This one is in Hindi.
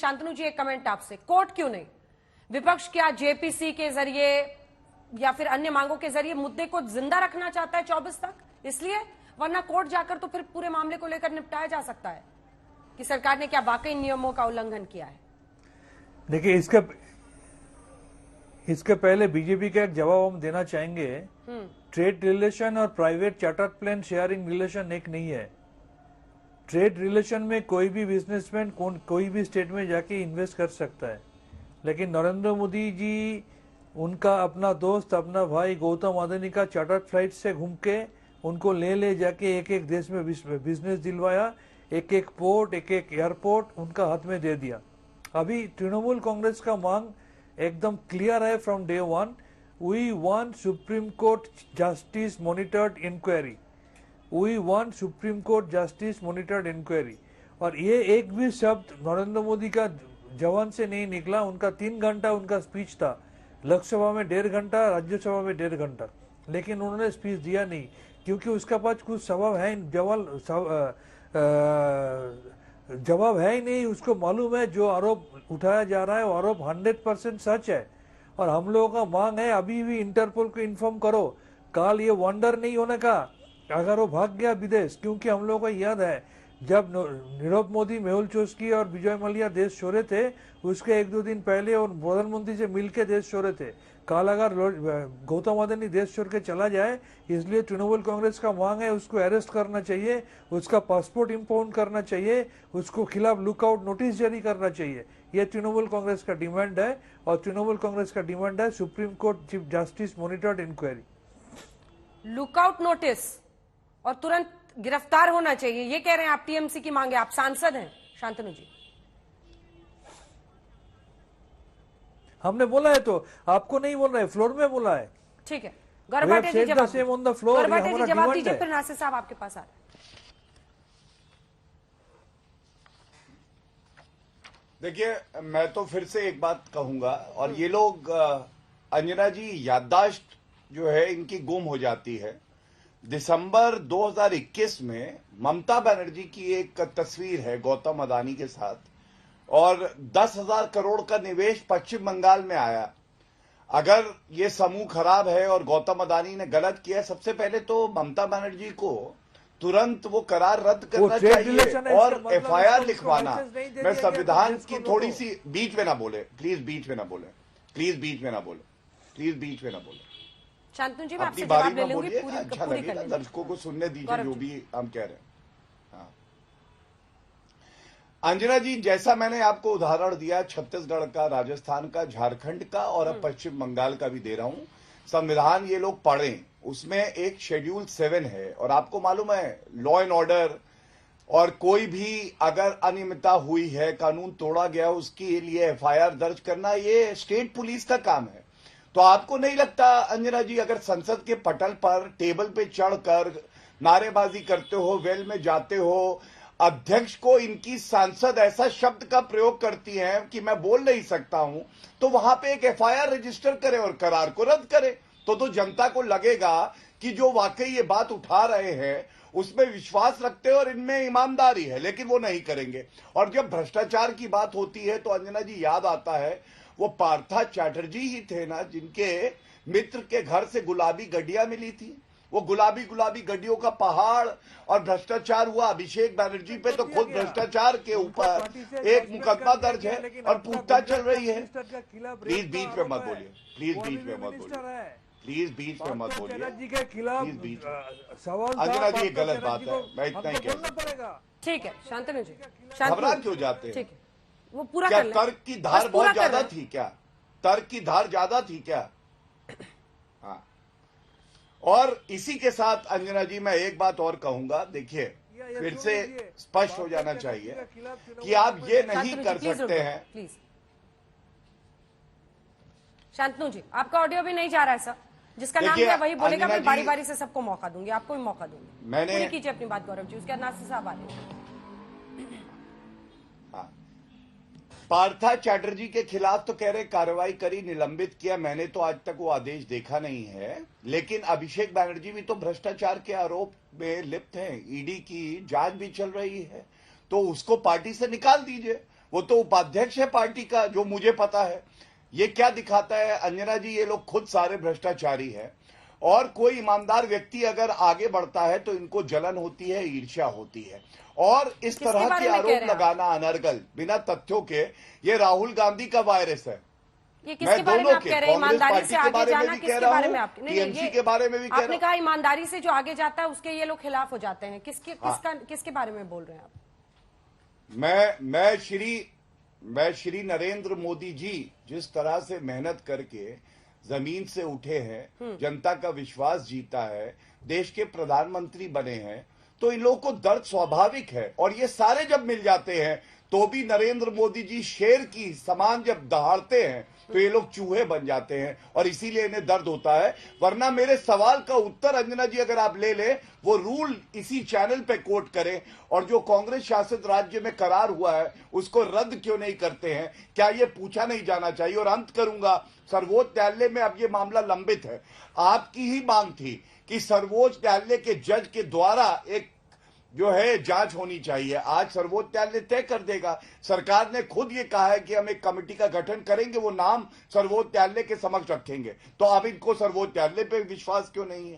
शांतनु जी, एक कमेंट आपसे, कोर्ट क्यों नहीं? विपक्ष क्या जेपीसी के जरिए या फिर अन्य मांगों के जरिए मुद्दे को जिंदा रखना चाहता है 24 तक, इसलिए? वरना कोर्ट जाकर तो फिर पूरे मामले को लेकर निपटाया जा सकता है कि सरकार ने क्या वाकई नियमों का उल्लंघन किया है। देखिए, इसके पहले बीजेपी का एक जवाब हम देना चाहेंगे। ट्रेड रिलेशन और private charter plane sharing relation एक नहीं है। ट्रेड रिलेशन में कोई भी बिजनेसमैन कोई भी स्टेट में जाके इन्वेस्ट कर सकता है, लेकिन नरेंद्र मोदी जी उनका अपना दोस्त, अपना भाई गौतम अदानी का चार्टर फ्लाइट से घूम के उनको ले जाके एक एक देश में बिजनेस दिलवाया, एक एक पोर्ट, एक एक एयरपोर्ट उनका हाथ में दे दिया। अभी तृणमूल कांग्रेस का मांग एकदम क्लियर है from day one. We want Supreme Court justice monitored inquiry, we want Supreme Court justice monitored inquiry. और ये एक भी शब्द नरेंद्र मोदी का जवान से नहीं निकला। उनका 3 घंटा उनका स्पीच था, लोकसभा में 1.5 घंटा, राज्यसभा में 1.5 घंटा, लेकिन उन्होंने स्पीच दिया नहीं, क्योंकि उसका पास कुछ जवाब है ही नहीं। उसको मालूम है जो आरोप उठाया जा रहा है वो आरोप 100% सच है। और हम लोगों का मांग है अभी भी इंटरपोल को इन्फॉर्म करो। कल ये वंडर नहीं होने का अगर वो भाग गया विदेश, क्योंकि हम लोगों को याद है जब नीरव मोदी, मेहुल चोस्की और विजय मल्ल्या देश छोड़े थे, उसके 1-2 दिन पहले और प्रधानमंत्री से मिलकर देश छोड़े थे। कल अगर गौतम अदानी देश छोड़ के चला जाए, इसलिए तृणमूल कांग्रेस का मांग है उसको अरेस्ट करना चाहिए, उसका पासपोर्ट इंपाउंड करना चाहिए, उसको खिलाफ लुकआउट नोटिस जारी करना चाहिए। ये तृणमूल कांग्रेस का डिमांड है। और तृणमूल कांग्रेस का डिमांड है Supreme Court chief justice monitored inquiry. Lookout notice और तुरंत गिरफ्तार होना चाहिए, ये कह रहे हैं आप। टीएमसी की मांग है, आप सांसद हैं शांतनु जी। हमने बोला है तो आपको नहीं बोल रहे, फ्लोर में बोला है। ठीक है, गौरबाटे जी जवाब जवाब दीजिए, फिर नासिर साहब आपके पास आ रहे हैं। देखिए, मैं तो फिर से एक बात कहूंगा, और ये लोग अंजना जी याददाश्त जो है इनकी गुम हो जाती है। दिसंबर 2021 में ममता बनर्जी की एक तस्वीर है गौतम अदानी के साथ, और 10,000 करोड़ का निवेश पश्चिम बंगाल में आया। अगर ये समूह खराब है और गौतम अदानी ने गलत किया, सबसे पहले तो ममता बनर्जी को तुरंत वो करार रद्द करना चाहिए और एफआईआर लिखवाना। मैं संविधान की थोड़ी सी बीच में ना बोले, प्लीज बीच में ना बोले, प्लीज बीच में ना बोले, प्लीज बीच में ना बोले। शांतनु जी, मैं अपनी आपसे बारी जवाब ले में लूंगी, बोलिए, पूरी अच्छा पूरी लगेगा, कर दर्शकों को सुनने दीजिए जो भी हम कह रहे हैं। हाँ। अंजना जी, जैसा मैंने आपको उदाहरण दिया छत्तीसगढ़ का, राजस्थान का, झारखंड का और अब पश्चिम बंगाल का भी दे रहा हूं। संविधान ये लोग पढ़ें, उसमें एक शेड्यूल 7 है, और आपको मालूम है लॉ एंड ऑर्डर, और कोई भी अगर अनियमितता हुई है, कानून तोड़ा गया, उसके लिए एफआईआर दर्ज करना ये स्टेट पुलिस का काम है। तो आपको नहीं लगता अंजना जी, अगर संसद के पटल पर टेबल पे चढ़कर नारेबाजी करते हो, वेल में जाते हो, अध्यक्ष को इनकी सांसद ऐसा शब्द का प्रयोग करती हैं कि मैं बोल नहीं सकता हूं, तो वहां पे एक एफआईआर रजिस्टर करे और करार को रद्द करे, तो जनता को लगेगा कि जो वाकई ये बात उठा रहे हैं उसमें विश्वास रखते हैं और इनमें ईमानदारी है, लेकिन वो नहीं करेंगे। और जब भ्रष्टाचार की बात होती है तो अंजना जी याद आता है वो पार्था चैटर्जी ही थे ना, जिनके मित्र के घर से गुलाबी गड्डियां मिली थी। वो गुलाबी गड्डियों का पहाड़, और भ्रष्टाचार हुआ अभिषेक बनर्जी पे, तो खुद भ्रष्टाचार के ऊपर एक मुकदमा दर्ज है और पूछताछ चल रही है। प्लीज बीच में मत बोलिए, प्लीज बीच में मत बोलिए, प्लीज बीच में मत बोलिए, जी के खिलाफ सवाल। अंजना जी, गलत बात है, मैं इतना ही कह सकता। ठीक है शांतनु जी, घबरा क्यों जाते हैं? ठीक है, वो पूरा क्या कर ले। तर्क की धार बहुत ज्यादा थी क्या? तर्क की धार ज्यादा थी क्या? हाँ। और इसी के साथ अंजना जी मैं एक बात और कहूंगा, देखिए फिर से स्पष्ट हो जाना चाहिए कि आप ये नहीं कर सकते हैं। प्लीज शांतनु जी, आपका ऑडियो भी नहीं जा रहा है सर, जिसका नाम है वही बोलेगा। मैं बारी बारी से सबको मौका दूंगी, आपको भी मौका दूंगी। मैंने पूरी कीजिए अपनी बात गौरव जी, उसके बाद नासिर साहब आ रहे हैं। पार्था चैटर्जी के खिलाफ तो कह रहे कार्रवाई करी, निलंबित किया। मैंने तो आज तक वो आदेश देखा नहीं है, लेकिन अभिषेक बनर्जी भी तो भ्रष्टाचार के आरोप में लिप्त हैं, ईडी की जांच भी चल रही है, तो उसको पार्टी से निकाल दीजिए। वो तो उपाध्यक्ष है पार्टी का, जो मुझे पता है। ये क्या दिखाता है अंजना जी, ये लोग खुद सारे भ्रष्टाचारी हैं। और कोई ईमानदार व्यक्ति अगर आगे बढ़ता है तो इनको जलन होती है, ईर्ष्या होती है। और इस तरह के आरोप लगाना अनर्गल बिना तथ्यों के, ये राहुल गांधी का वायरस है। ये किसके बारे में आप कह रहे हैं? ईमानदारी से आगे जाना किसके बारे में आप? टीएमसी के बारे में भी कह रहा हूं। आपने कहा ईमानदारी से जो आगे जाता है उसके ये लोग खिलाफ हो जाते हैं। किसके बारे में बोल रहे हैं आप? मैं श्री नरेंद्र मोदी जी जिस तरह से मेहनत करके जमीन से उठे हैं, जनता का विश्वास जीता है, देश के प्रधानमंत्री बने हैं, तो इन लोगों को दर्द स्वाभाविक है। और ये सारे जब मिल जाते हैं तो भी नरेंद्र मोदी जी शेर की समान जब दहाड़ते हैं तो ये लोग चूहे बन जाते हैं, और इसीलिए इन्हें दर्द होता है। वरना मेरे सवाल का उत्तर अंजना जी अगर आप ले लें, वो रूल इसी चैनल पे कोट करें, और जो कांग्रेस शासित राज्य में करार हुआ है उसको रद्द क्यों नहीं करते हैं, क्या ये पूछा नहीं जाना चाहिए? और अंत करूंगा, सर्वोच्च न्यायालय में अब ये मामला लंबित है। आपकी ही मांग थी कि सर्वोच्च न्यायालय के जज के द्वारा एक जो है जांच होनी चाहिए। आज सर्वोच्च न्यायालय तय कर देगा। सरकार ने खुद ये कहा है कि हम एक कमेटी का गठन करेंगे, वो नाम सर्वोच्च न्यायालय के समक्ष रखेंगे। तो अब इनको सर्वोच्च न्यायालय पे विश्वास क्यों नहीं है?